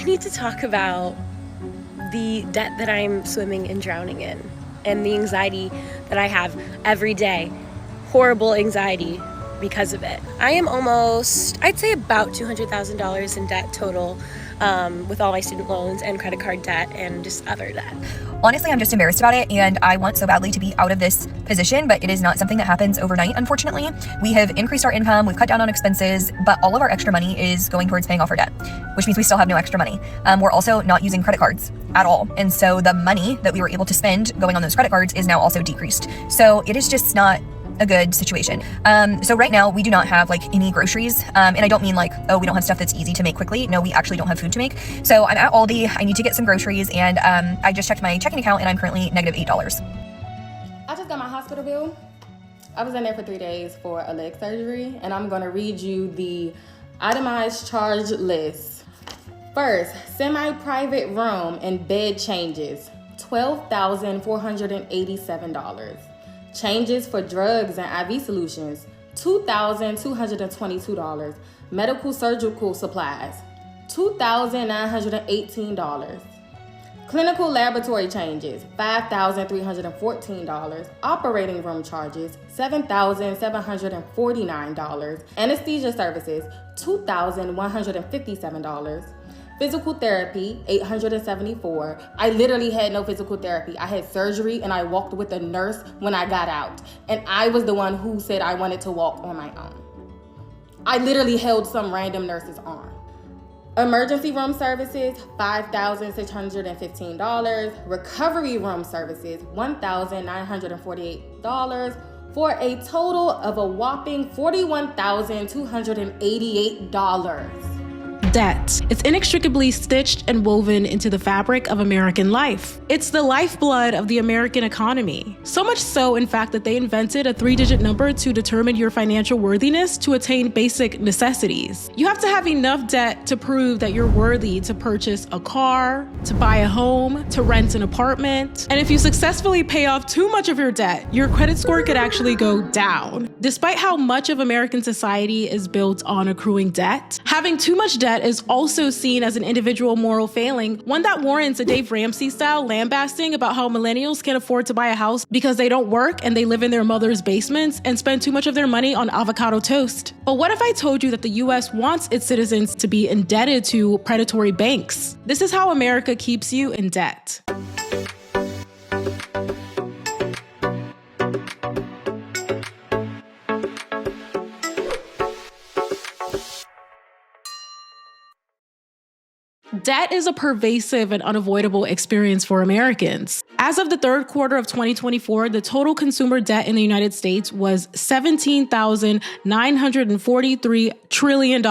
I need to talk about the debt that I'm swimming and drowning in and the anxiety that I have every day. Horrible anxiety because of it. I am almost, I'd say about $200,000 in debt total, with all my student loans and credit card debt and just other debt. Honestly, I'm just embarrassed about it, and I want so badly to be out of this position, but it is not something that happens overnight, unfortunately. We have increased our income, we've cut down on expenses, but all of our extra money is going towards paying off our debt, which means we still have no extra money. We're also not using credit cards at all, and so the money that we were able to spend going on those credit cards is now also decreased. So it is just not a good situation. So right now we do not have like any groceries, and I don't mean like, oh, we don't have stuff that's easy to make quickly. No, we actually don't have food to make. So I'm at Aldi, I need to get some groceries, and I just checked my checking account and I'm currently negative $8. I just got my hospital bill. I was in there for 3 days for a leg surgery, and I'm gonna read you the itemized charge list. First, semi-private room and bed changes, $12,487. Changes for drugs and IV solutions, $2,222. Medical surgical supplies, $2,918. Clinical laboratory changes, $5,314. Operating room charges, $7,749. Anesthesia services, $2,157. Physical therapy, $874. I literally had no physical therapy. I had surgery and I walked with a nurse when I got out. And I was the one who said I wanted to walk on my own. I literally held some random nurse's arm. Emergency room services, $5,615. Recovery room services, $1,948. For a total of a whopping $41,288. Debt. It's inextricably stitched and woven into the fabric of American life. It's the lifeblood of the American economy. So much so, in fact, that they invented a 3-digit number to determine your financial worthiness to attain basic necessities. You have to have enough debt to prove that you're worthy to purchase a car, to buy a home, to rent an apartment. And if you successfully pay off too much of your debt, your credit score could actually go down. Despite how much of American society is built on accruing debt, having too much debt is also seen as an individual moral failing, one that warrants a Dave Ramsey-style lambasting about how millennials can't afford to buy a house because they don't work and they live in their mother's basements and spend too much of their money on avocado toast. But what if I told you that the US wants its citizens to be indebted to predatory banks? This is how America keeps you in debt. Debt is a pervasive and unavoidable experience for Americans. As of the third quarter of 2024, the total consumer debt in the United States was $17,943 trillion,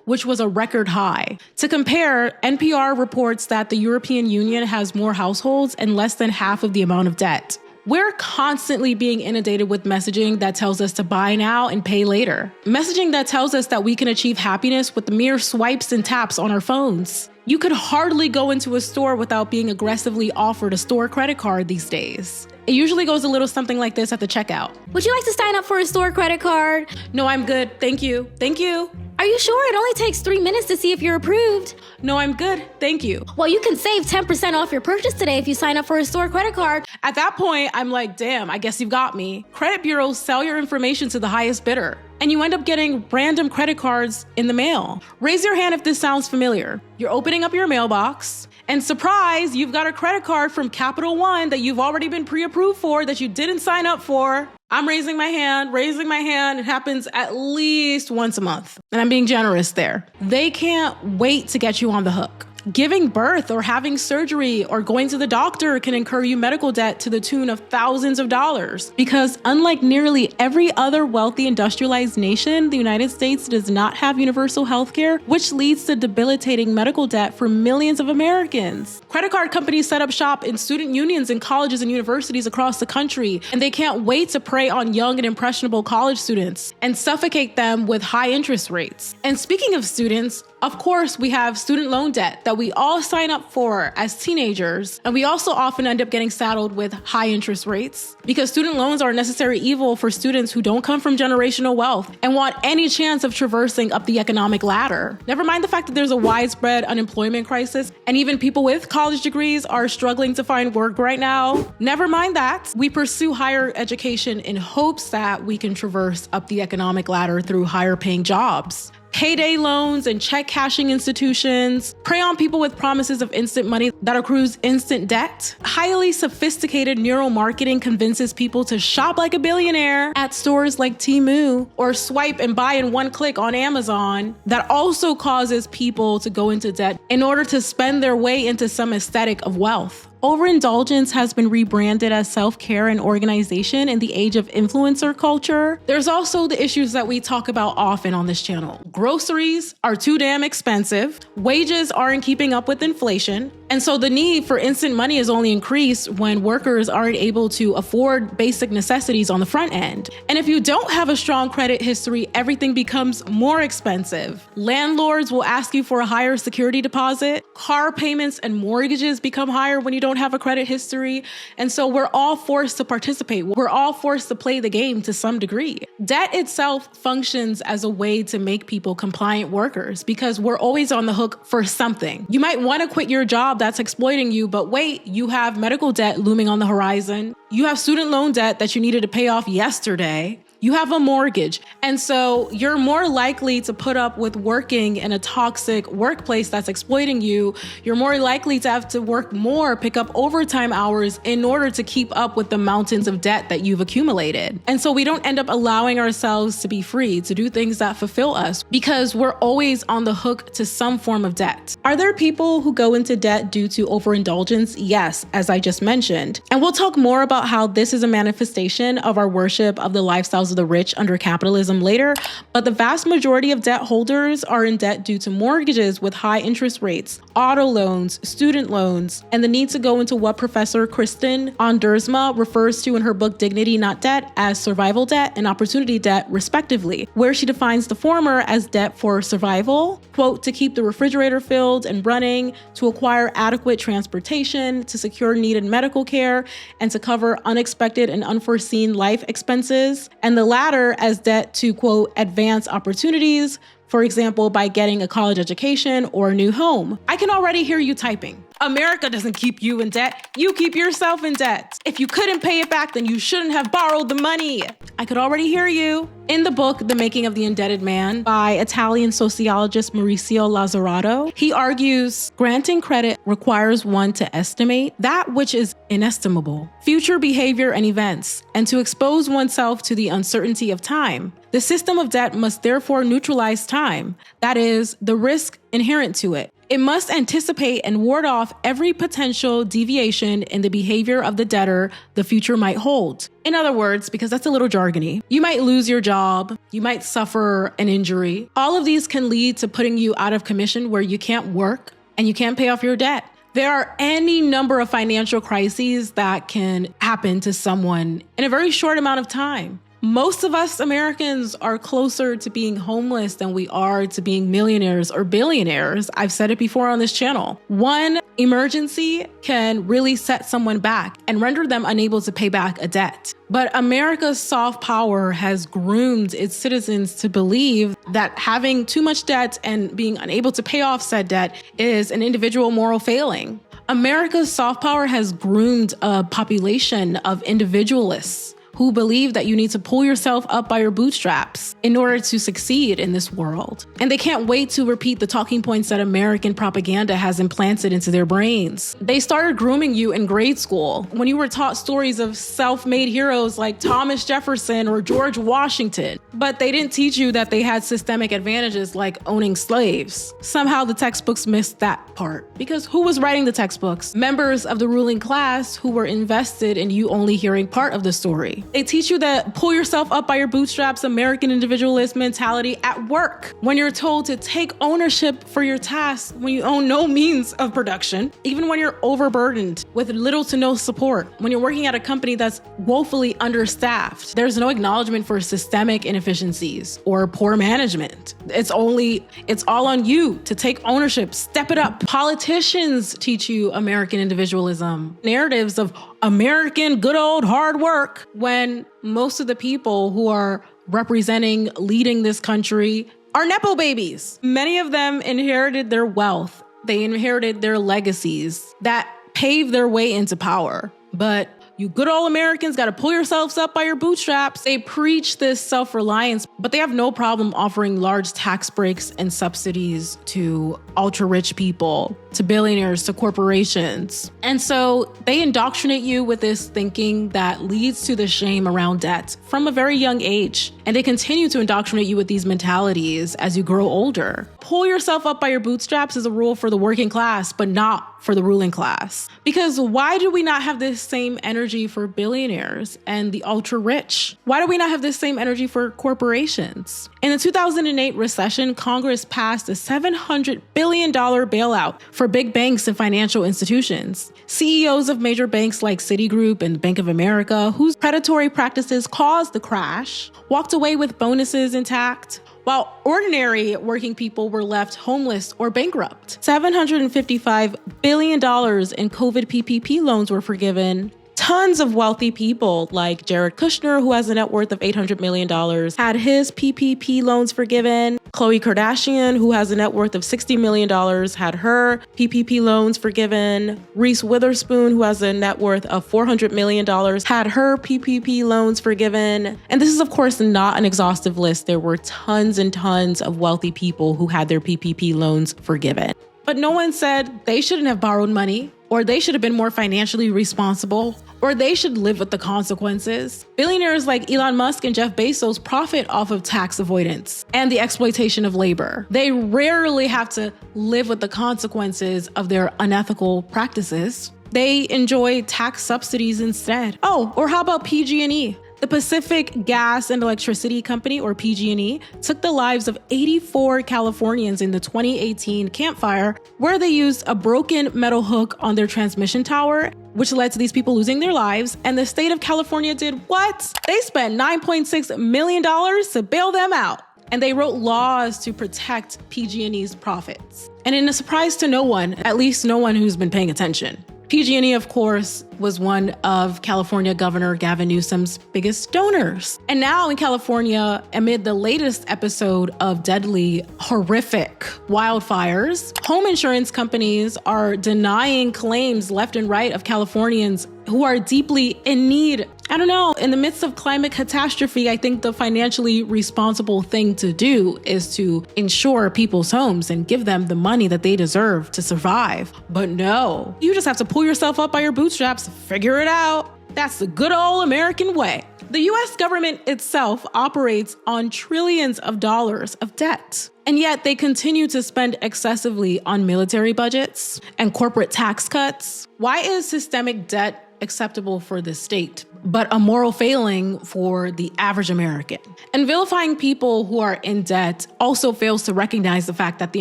which was a record high. To compare, NPR reports that the European Union has more households and less than half of the amount of debt. We're constantly being inundated with messaging that tells us to buy now and pay later. Messaging that tells us that we can achieve happiness with the mere swipes and taps on our phones. You could hardly go into a store without being aggressively offered a store credit card these days. It usually goes a little something like this at the checkout. Would you like to sign up for a store credit card? No, I'm good. Thank you. Thank you. Are you sure? It only takes 3 minutes to see if you're approved. No, I'm good. Thank you. Well, you can save 10% off your purchase today if you sign up for a store credit card. At that point, I'm like, damn, I guess you've got me. Credit bureaus sell your information to the highest bidder, and you end up getting random credit cards in the mail. Raise your hand if this sounds familiar. You're opening up your mailbox, and surprise, you've got a credit card from Capital One that you've already been pre-approved for that you didn't sign up for. I'm raising my hand. It happens at least once a month. And I'm being generous there. They can't wait to get you on the hook. Giving birth or having surgery or going to the doctor can incur you medical debt to the tune of thousands of dollars. Because unlike nearly every other wealthy industrialized nation, the United States does not have universal health care, which leads to debilitating medical debt for millions of Americans. Credit card companies set up shop in student unions in colleges and universities across the country, and they can't wait to prey on young and impressionable college students and suffocate them with high interest rates. And speaking of students, Of course, we have student loan debt that we all sign up for as teenagers, and we also often end up getting saddled with high interest rates because student loans are a necessary evil for students who don't come from generational wealth and want any chance of traversing up the economic ladder. Never mind the fact that there's a widespread unemployment crisis, and even people with college degrees are struggling to find work right now. Never mind that. We pursue higher education in hopes that we can traverse up the economic ladder through higher paying jobs. Payday loans and check cashing institutions prey on people with promises of instant money that accrues instant debt. Highly sophisticated neuromarketing convinces people to shop like a billionaire at stores like Temu or swipe and buy in one click on Amazon. That also causes people to go into debt in order to spend their way into some aesthetic of wealth. Overindulgence has been rebranded as self-care and organization in the age of influencer culture. There's also the issues that we talk about often on this channel. Groceries are too damn expensive. Wages aren't keeping up with inflation. And so the need for instant money is only increased when workers aren't able to afford basic necessities on the front end. And if you don't have a strong credit history, everything becomes more expensive. Landlords will ask you for a higher security deposit. Car payments and mortgages become higher when you don't have a credit history. And so we're all forced to participate. We're all forced to play the game to some degree. Debt itself functions as a way to make people compliant workers because we're always on the hook for something. You might want to quit your job that's exploiting you, but wait, you have medical debt looming on the horizon. You have student loan debt that you needed to pay off yesterday. You have a mortgage. And so you're more likely to put up with working in a toxic workplace that's exploiting you. You're more likely to have to work more, pick up overtime hours in order to keep up with the mountains of debt that you've accumulated. And so we don't end up allowing ourselves to be free, to do things that fulfill us because we're always on the hook to some form of debt. Are there people who go into debt due to overindulgence? Yes, as I just mentioned. And we'll talk more about how this is a manifestation of our worship of the lifestyles of the rich under capitalism later, but the vast majority of debt holders are in debt due to mortgages with high interest rates, auto loans, student loans, and the need to go into what Professor Kristen Andersma refers to in her book Dignity Not Debt as survival debt and opportunity debt, respectively, where she defines the former as debt for survival, quote, to keep the refrigerator filled and running, to acquire adequate transportation, to secure needed medical care, and to cover unexpected and unforeseen life expenses, and the latter as debt to, quote, advance opportunities, for example, by getting a college education or a new home. I can already hear you typing. America doesn't keep you in debt. You keep yourself in debt. If you couldn't pay it back, then you shouldn't have borrowed the money. I could already hear you. In the book, The Making of the Indebted Man by Italian sociologist Maurizio Lazzarato, he argues granting credit requires one to estimate that which is inestimable, future behavior and events, and to expose oneself to the uncertainty of time. The system of debt must therefore neutralize time, that is, the risk inherent to it. It must anticipate and ward off every potential deviation in the behavior of the debtor the future might hold. In other words, because that's a little jargony, you might lose your job, you might suffer an injury. All of these can lead to putting you out of commission where you can't work and you can't pay off your debt. There are any number of financial crises that can happen to someone in a very short amount of time. Most of us Americans are closer to being homeless than we are to being millionaires or billionaires. I've said it before on this channel. One emergency can really set someone back and render them unable to pay back a debt. But America's soft power has groomed its citizens to believe that having too much debt and being unable to pay off said debt is an individual moral failing. America's soft power has groomed a population of individualists who believe that you need to pull yourself up by your bootstraps in order to succeed in this world. And they can't wait to repeat the talking points that American propaganda has implanted into their brains. They started grooming you in grade school when you were taught stories of self-made heroes like Thomas Jefferson or George Washington, but they didn't teach you that they had systemic advantages like owning slaves. Somehow the textbooks missed that part, because who was writing the textbooks? Members of the ruling class who were invested in you only hearing part of the story. They teach you that pull yourself up by your bootstraps, American individualist mentality at work. When you're told to take ownership for your tasks when you own no means of production, even when you're overburdened with little to no support, when you're working at a company that's woefully understaffed, there's no acknowledgement for systemic inefficiency deficiencies or poor management. It's all on you to take ownership, step it up. Politicians teach you American individualism, narratives of American good old hard work, when most of the people who are representing, leading this country are Nepo babies. Many of them inherited their wealth. They inherited their legacies that paved their way into power. But you good old Americans got to pull yourselves up by your bootstraps. They preach this self-reliance, but they have no problem offering large tax breaks and subsidies to ultra-rich people, to billionaires, to corporations. And so they indoctrinate you with this thinking that leads to the shame around debt from a very young age. And they continue to indoctrinate you with these mentalities as you grow older. Pull yourself up by your bootstraps is a rule for the working class, but not for the ruling class. Because why do we not have this same energy for billionaires and the ultra rich? Why do we not have this same energy for corporations? In the 2008 recession, Congress passed a $700 billion bailout for big banks and financial institutions. CEOs of major banks like Citigroup and Bank of America, whose predatory practices caused the crash, walked away with bonuses intact, while ordinary working people were left homeless or bankrupt. $755 billion in COVID PPP loans were forgiven. Tons of wealthy people like Jared Kushner, who has a net worth of $800 million, had his PPP loans forgiven. Khloe Kardashian, who has a net worth of $60 million, had her PPP loans forgiven. Reese Witherspoon, who has a net worth of $400 million, had her PPP loans forgiven. And this is, of course, not an exhaustive list. There were tons and tons of wealthy people who had their PPP loans forgiven. But no one said they shouldn't have borrowed money, or they should have been more financially responsible, or they should live with the consequences. Billionaires like Elon Musk and Jeff Bezos profit off of tax avoidance and the exploitation of labor. They rarely have to live with the consequences of their unethical practices. They enjoy tax subsidies instead. Oh, or how about PG&E? The Pacific Gas and Electricity Company, or PG&E, took the lives of 84 Californians in the 2018 Camp Fire, where they used a broken metal hook on their transmission tower, which led to these people losing their lives. And the state of California did what? They spent $9.6 million to bail them out. And they wrote laws to protect PG&E's profits. And in a surprise to no one, at least no one who's been paying attention, PG&E, of course, was one of California Governor Gavin Newsom's biggest donors. And now in California, amid the latest episode of deadly, horrific wildfires, home insurance companies are denying claims left and right of Californians who are deeply in need. I don't know, in the midst of climate catastrophe, I think the financially responsible thing to do is to insure people's homes and give them the money that they deserve to survive. But no, you just have to pull yourself up by your bootstraps, figure it out. That's the good old American way. The US government itself operates on trillions of dollars of debt. And yet they continue to spend excessively on military budgets and corporate tax cuts. Why is systemic debt acceptable for the state, but a moral failing for the average American? And vilifying people who are in debt also fails to recognize the fact that the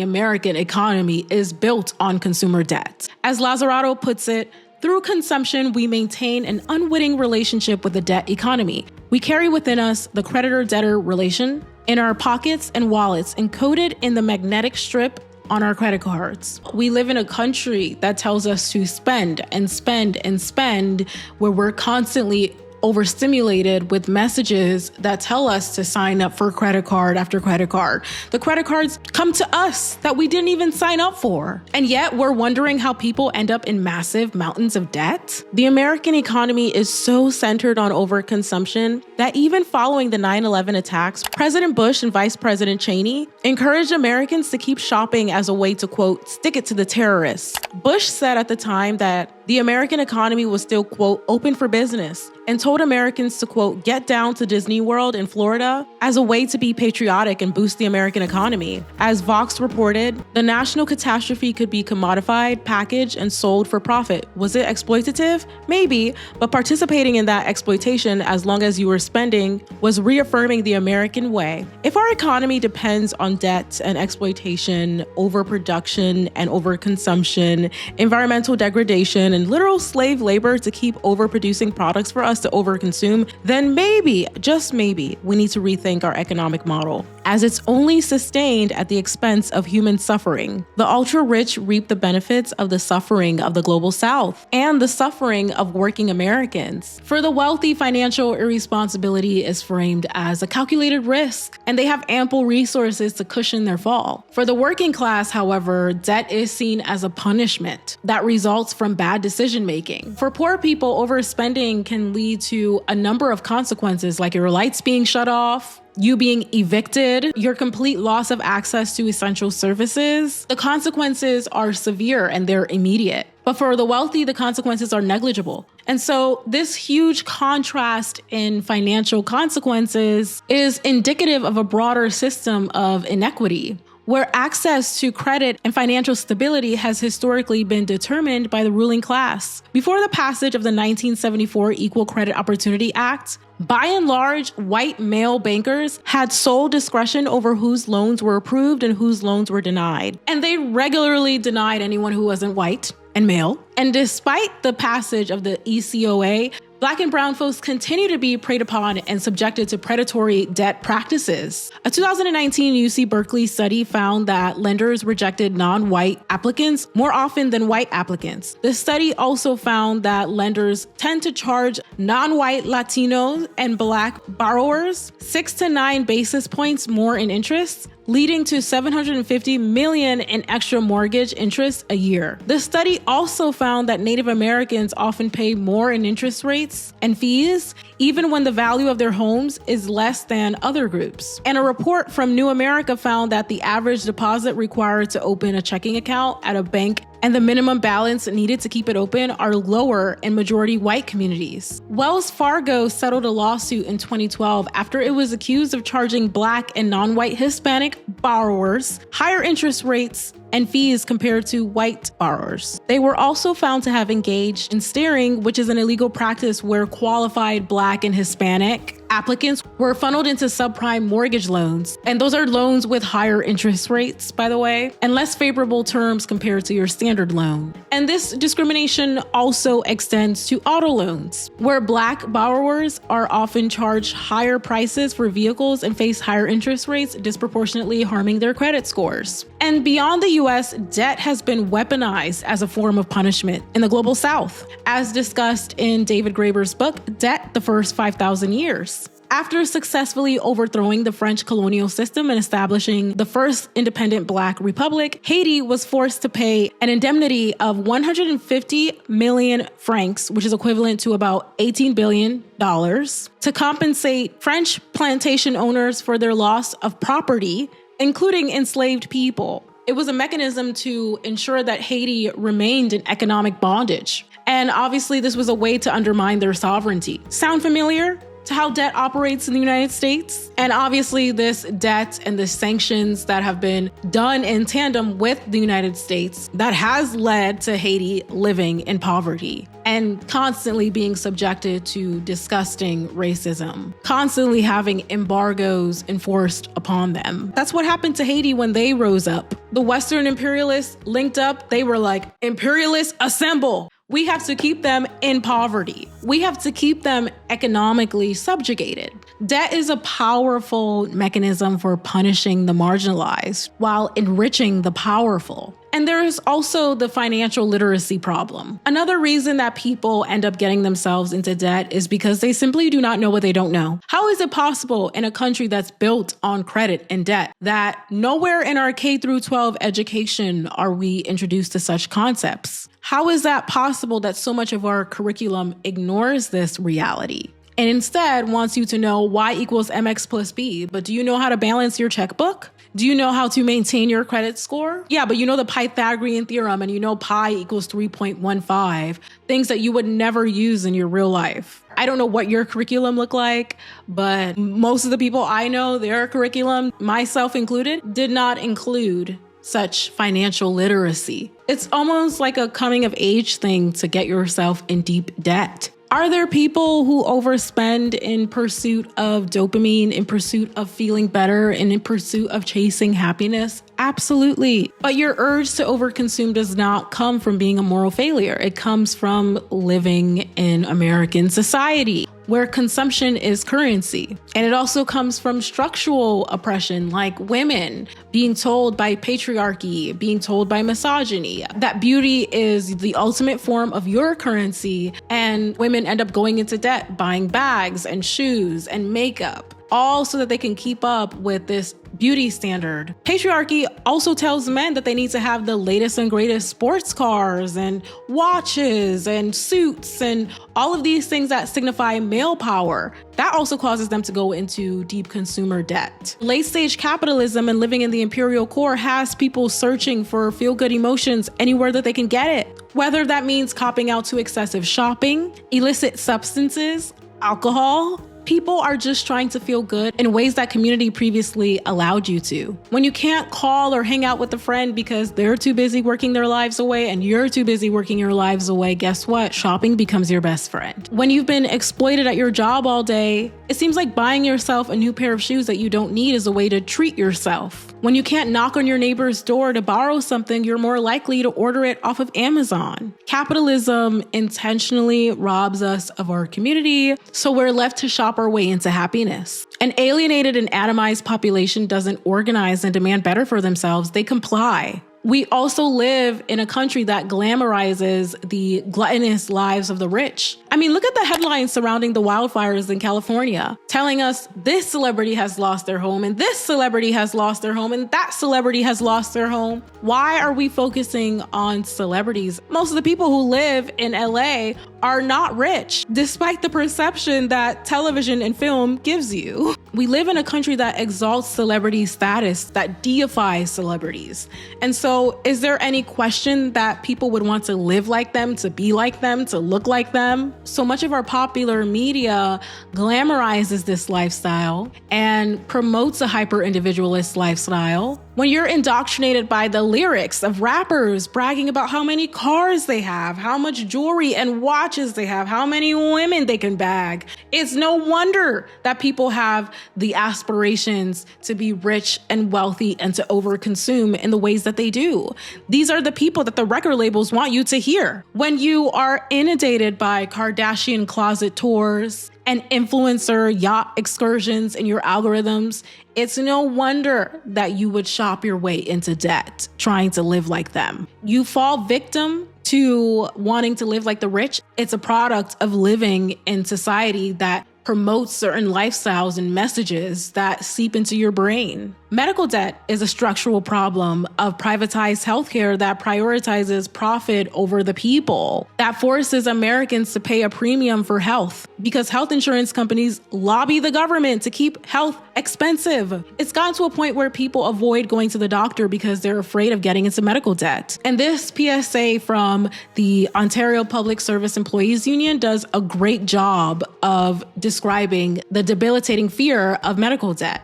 American economy is built on consumer debt. As Lazzarato puts it, through consumption, we maintain an unwitting relationship with the debt economy. We carry within us the creditor-debtor relation in our pockets and wallets, encoded in the magnetic strip on our credit cards. We live in a country that tells us to spend and spend and spend, where we're constantly overstimulated with messages that tell us to sign up for credit card after credit card. The credit cards come to us that we didn't even sign up for. And yet we're wondering how people end up in massive mountains of debt. The American economy is so centered on overconsumption that even following the 9/11 attacks, President Bush and Vice President Cheney encouraged Americans to keep shopping as a way to, quote, stick it to the terrorists. Bush said at the time that the American economy was still, quote, open for business, and told Americans to, quote, get down to Disney World in Florida as a way to be patriotic and boost the American economy. As Vox reported, the national catastrophe could be commodified, packaged, and sold for profit. Was it exploitative? Maybe, but participating in that exploitation, as long as you were spending, was reaffirming the American way. If our economy depends on debt and exploitation, overproduction and overconsumption, environmental degradation, and literal slave labor to keep overproducing products for us us to overconsume, then maybe, just maybe, we need to rethink our economic model, as it's only sustained at the expense of human suffering. The ultra-rich reap the benefits of the suffering of the global South and the suffering of working Americans. For the wealthy, financial irresponsibility is framed as a calculated risk, and they have ample resources to cushion their fall. For the working class, however, debt is seen as a punishment that results from bad decision-making. For poor people, overspending can lead to a number of consequences, like your lights being shut off, you being evicted, your complete loss of access to essential services. The consequences are severe and they're immediate. But for the wealthy, the consequences are negligible. And so this huge contrast in financial consequences is indicative of a broader system of inequity, where access to credit and financial stability has historically been determined by the ruling class. Before the passage of the 1974 Equal Credit Opportunity Act, by and large, white male bankers had sole discretion over whose loans were approved and whose loans were denied. And they regularly denied anyone who wasn't white and male. And despite the passage of the ECOA, Black and brown folks continue to be preyed upon and subjected to predatory debt practices. A 2019 UC Berkeley study found that lenders rejected non-white applicants more often than white applicants. The study also found that lenders tend to charge non-white Latinos and Black borrowers 6 to 9 basis points more in interest, leading to $750 million in extra mortgage interest a year. The study also found that Native Americans often pay more in interest rates and fees, even when the value of their homes is less than other groups. And a report from New America found that the average deposit required to open a checking account at a bank and the minimum balance needed to keep it open are lower in majority white communities. Wells Fargo settled a lawsuit in 2012 after it was accused of charging Black and non-white Hispanic borrowers higher interest rates and fees compared to white borrowers. They were also found to have engaged in steering, which is an illegal practice where qualified Black and Hispanic applicants were funneled into subprime mortgage loans. And those are loans with higher interest rates, by the way, and less favorable terms compared to your standard loan. And this discrimination also extends to auto loans, where Black borrowers are often charged higher prices for vehicles and face higher interest rates, disproportionately harming their credit scores. And beyond the US, debt has been weaponized as a form of punishment in the global South, as discussed in David Graeber's book, Debt: The First 5,000 Years. After successfully overthrowing the French colonial system and establishing the first independent Black republic, Haiti was forced to pay an indemnity of 150 million francs, which is equivalent to about $18 billion, to compensate French plantation owners for their loss of property, including enslaved people. It was a mechanism to ensure that Haiti remained in economic bondage. And obviously, this was a way to undermine their sovereignty. Sound familiar to how debt operates in the United States? And obviously, this debt and the sanctions that have been done in tandem with the United States, that has led to Haiti living in poverty and constantly being subjected to disgusting racism, constantly having embargoes enforced upon them. That's what happened to Haiti when they rose up. The Western imperialists linked up. They were like, imperialists, assemble. We have to keep them in poverty. We have to keep them economically subjugated. Debt is a powerful mechanism for punishing the marginalized while enriching the powerful. And there's also the financial literacy problem. Another reason that people end up getting themselves into debt is because they simply do not know what they don't know. How is it possible in a country that's built on credit and debt that nowhere in our K through 12 education are we introduced to such concepts? How is that possible that so much of our curriculum ignores this reality and instead wants you to know y equals mx plus b? But do you know how to balance your checkbook? Do you know how to maintain your credit score? Yeah, but you know the Pythagorean theorem and you know pi equals 3.15, things that you would never use in your real life. I don't know what your curriculum looked like, but most of the people I know, their curriculum, myself included, did not include such financial literacy. It's almost like a coming of age thing to get yourself in deep debt. Are there people who overspend in pursuit of dopamine, in pursuit of feeling better, and in pursuit of chasing happiness? Absolutely. But your urge to overconsume does not come from being a moral failure. It comes from living in American society, where consumption is currency. And it also comes from structural oppression, like women being told by patriarchy, being told by misogyny, that beauty is the ultimate form of your currency, and women end up going into debt, buying bags and shoes and makeup, all so that they can keep up with this beauty standard. Patriarchy also tells men that they need to have the latest and greatest sports cars and watches and suits and all of these things that signify male power. That also causes them to go into deep consumer debt. Late stage capitalism and living in the imperial core has people searching for feel-good emotions anywhere that they can get it. Whether that means copping out to excessive shopping, illicit substances, alcohol, people are just trying to feel good in ways that community previously allowed you to. When you can't call or hang out with a friend because they're too busy working their lives away and you're too busy working your lives away, guess what? Shopping becomes your best friend. When you've been exploited at your job all day, it seems like buying yourself a new pair of shoes that you don't need is a way to treat yourself. When you can't knock on your neighbor's door to borrow something, you're more likely to order it off of Amazon. Capitalism intentionally robs us of our community, so we're left to shop our way into happiness. An alienated and atomized population doesn't organize and demand better for themselves, they comply. We also live in a country that glamorizes the gluttonous lives of the rich. I mean, look at the headlines surrounding the wildfires in California, telling us this celebrity has lost their home and this celebrity has lost their home and that celebrity has lost their home. Why are we focusing on celebrities? Most of the people who live in LA are not rich, despite the perception that television and film gives you. We live in a country that exalts celebrity status, that deifies celebrities. And so is there any question that people would want to live like them, to be like them, to look like them? So much of our popular media glamorizes this lifestyle and promotes a hyper-individualist lifestyle. When you're indoctrinated by the lyrics of rappers bragging about how many cars they have, how much jewelry and watches they have, how many women they can bag, it's no wonder that people have the aspirations to be rich and wealthy and to overconsume in the ways that they do. These are the people that the record labels want you to hear. When you are inundated by Kardashian closet tours and influencer yacht excursions in your algorithms, it's no wonder that you would shop your way into debt, trying to live like them. You fall victim to wanting to live like the rich. It's a product of living in society that promotes certain lifestyles and messages that seep into your brain. Medical debt is a structural problem of privatized healthcare that prioritizes profit over the people, that forces Americans to pay a premium for health because health insurance companies lobby the government to keep health expensive. It's gotten to a point where people avoid going to the doctor because they're afraid of getting into medical debt. And this PSA from the Ontario Public Service Employees Union does a great job of describing the debilitating fear of medical debt.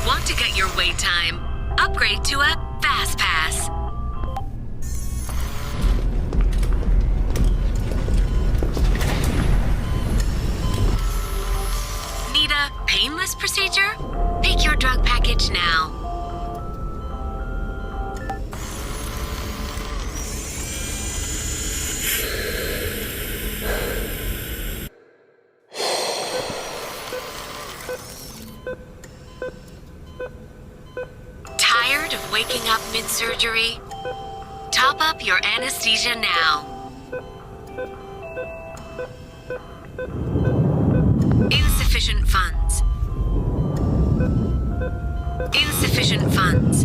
Want to get your wait time? Upgrade to a Fast Pass. Need a painless procedure? Pick your drug package now. Tired of waking up mid-surgery? Top up your anesthesia now. Insufficient funds. Insufficient funds.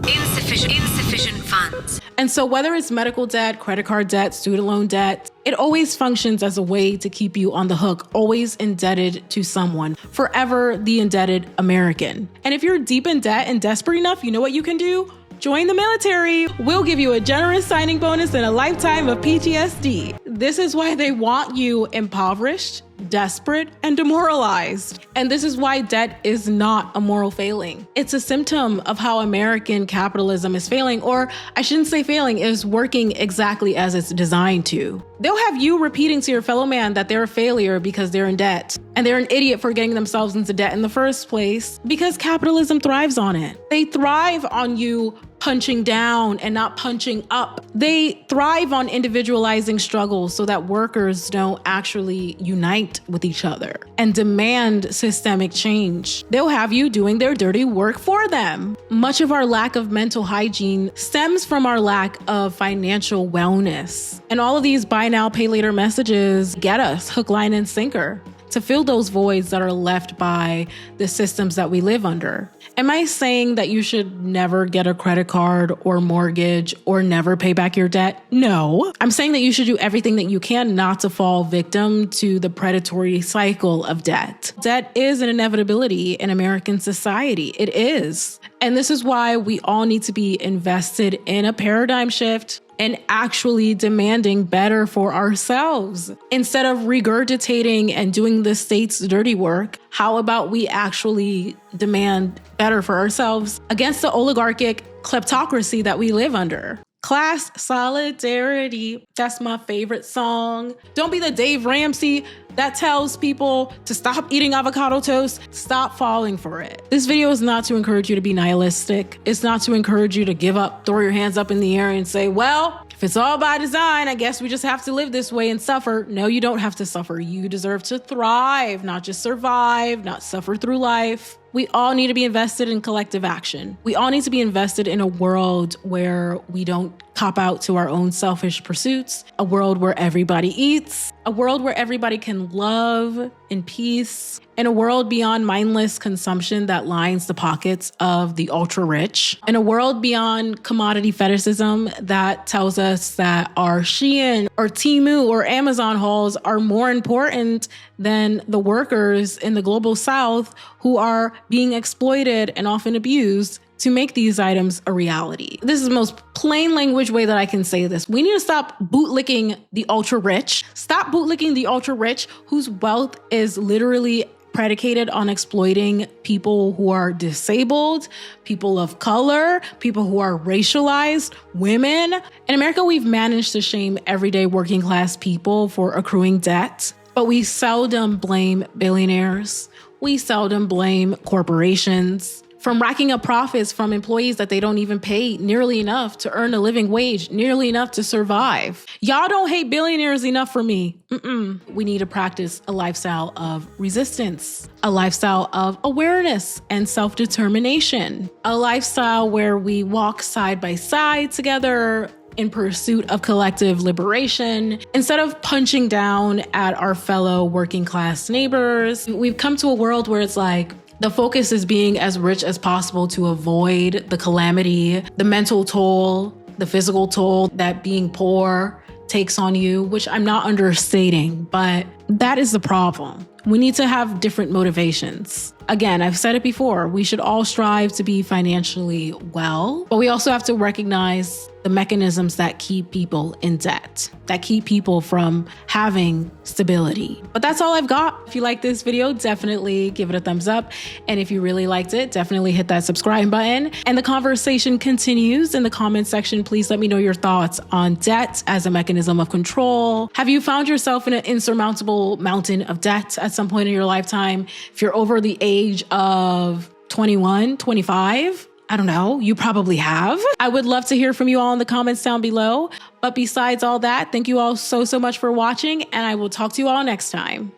Insufficient funds. And so whether it's medical debt, credit card debt, student loan debt, it always functions as a way to keep you on the hook, always indebted to someone, forever the indebted American. And if you're deep in debt and desperate enough, you know what you can do? Join the military. We'll give you a generous signing bonus and a lifetime of PTSD. This is why they want you impoverished, desperate, and demoralized. And this is why debt is not a moral failing. It's a symptom of how American capitalism is failing, or I shouldn't say failing, is working exactly as it's designed to. They'll have you repeating to your fellow man that they're a failure because they're in debt. And they're an idiot for getting themselves into debt in the first place because capitalism thrives on it. They thrive on you punching down and not punching up. They thrive on individualizing struggles so that workers don't actually unite with each other and demand systemic change. They'll have you doing their dirty work for them. Much of our lack of mental hygiene stems from our lack of financial wellness. And all of these buy now, pay later messages get us hook, line, and sinker to fill those voids that are left by the systems that we live under. Am I saying that you should never get a credit card or mortgage or never pay back your debt? No. I'm saying that you should do everything that you can not to fall victim to the predatory cycle of debt. Debt is an inevitability in American society. It is. And this is why we all need to be invested in a paradigm shift and actually demanding better for ourselves. Instead of regurgitating and doing the state's dirty work, how about we actually demand better for ourselves against the oligarchic kleptocracy that we live under? Class solidarity, that's my favorite song. Don't be the Dave Ramsey that tells people to stop eating avocado toast, stop falling for it. This video is not to encourage you to be nihilistic. It's not to encourage you to give up, throw your hands up in the air and say, well, if it's all by design, I guess we just have to live this way and suffer. No, you don't have to suffer. You deserve to thrive, not just survive, not suffer through life. We all need to be invested in collective action. We all need to be invested in a world where we don't cop out to our own selfish pursuits, a world where everybody eats, a world where everybody can love in peace, and a world beyond mindless consumption that lines the pockets of the ultra rich, and a world beyond commodity fetishism that tells us that our Shein or Temu or Amazon hauls are more important than the workers in the global South who are being exploited and often abused to make these items a reality. This is the most plain language way that I can say this. We need to stop bootlicking the ultra rich. Stop bootlicking the ultra rich whose wealth is literally predicated on exploiting people who are disabled, people of color, people who are racialized, women. In America, we've managed to shame everyday working class people for accruing debt, but we seldom blame billionaires. We seldom blame corporations from racking up profits from employees that they don't even pay nearly enough to earn a living wage, nearly enough to survive. Y'all don't hate billionaires enough for me. We need to practice a lifestyle of resistance, a lifestyle of awareness and self-determination, a lifestyle where we walk side by side together in pursuit of collective liberation. Instead of punching down at our fellow working class neighbors, we've come to a world where it's like, the focus is being as rich as possible to avoid the calamity, the mental toll, the physical toll that being poor takes on you, which I'm not understating, but that is the problem. We need to have different motivations. Again, I've said it before, we should all strive to be financially well, but we also have to recognize the mechanisms that keep people in debt, that keep people from having stability. But that's all I've got. If you like this video, definitely give it a thumbs up. And if you really liked it, definitely hit that subscribe button. And the conversation continues in the comment section. Please let me know your thoughts on debt as a mechanism of control. Have you found yourself in an insurmountable mountain of debt at some point in your lifetime? If you're over the age of 21, 25, I don't know, you probably have. I would love to hear from you all in the comments down below. But besides all that, thank you all so much for watching, and I will talk to you all next time.